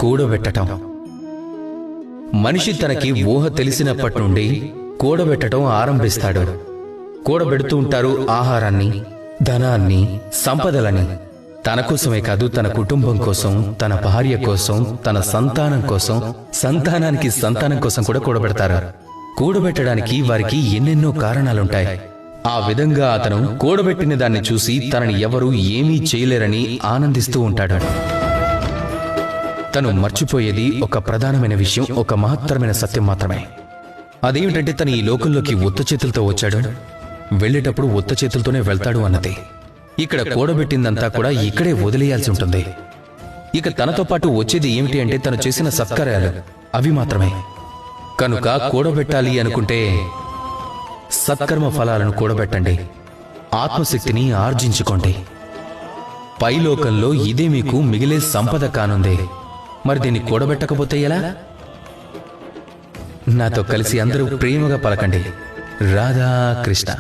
కూడబెట్టటం. మనిషి తనకి ఊహ తెలిసినప్పటి నుండి కూడబెట్టడం ఆరంభిస్తాడు. కూడబెడుతూ ఉంటారు ఆహారాన్ని, ధనాన్ని, సంపదలని. తన కోసమే కాదు, తన కుటుంబం కోసం, తన భార్య కోసం, తన సంతానం కోసం, సంతానానికి సంతానం కోసం కూడా కూడబెడతారు. కూడబెట్టడానికి వారికి ఎన్నెన్నో కారణాలుంటాయి. ఆ విధంగా అతను కూడబెట్టిన దాన్ని చూసి తనని ఎవరూ ఏమీ చేయలేరని ఆనందిస్తూ ఉంటాడు. తను మర్చిపోయేది ఒక ప్రధానమైన విషయం, ఒక మహత్తరమైన సత్యం మాత్రమే. అదేమిటంటే తను ఈ లోకంలోకి ఉత్త చేతులతో వచ్చాడు, వెళ్లేటప్పుడు ఉత్త చేతులతోనే వెళ్తాడు అన్నది. ఇక్కడ కూడబెట్టిందంతా కూడా ఇక్కడే వదిలేయాల్సి ఉంటుంది. ఇక తనతో పాటు వచ్చేది ఏమిటి అంటే తను చేసిన సత్కార్యాలు, అవి మాత్రమే. కనుక కూడబెట్టాలి అనుకుంటే సత్కర్మ ఫలాలను కూడబెట్టండి, ఆత్మశక్తిని ఆర్జించుకోండి. పైలోకంలో ఇదే మీకు మిగిలే సంపద కానుంది. మరి దీన్ని కూడబెట్టకపోతే ఎలా? నాతో కలిసి అందరూ ప్రేమగా పలకండి, రాధా కృష్ణ.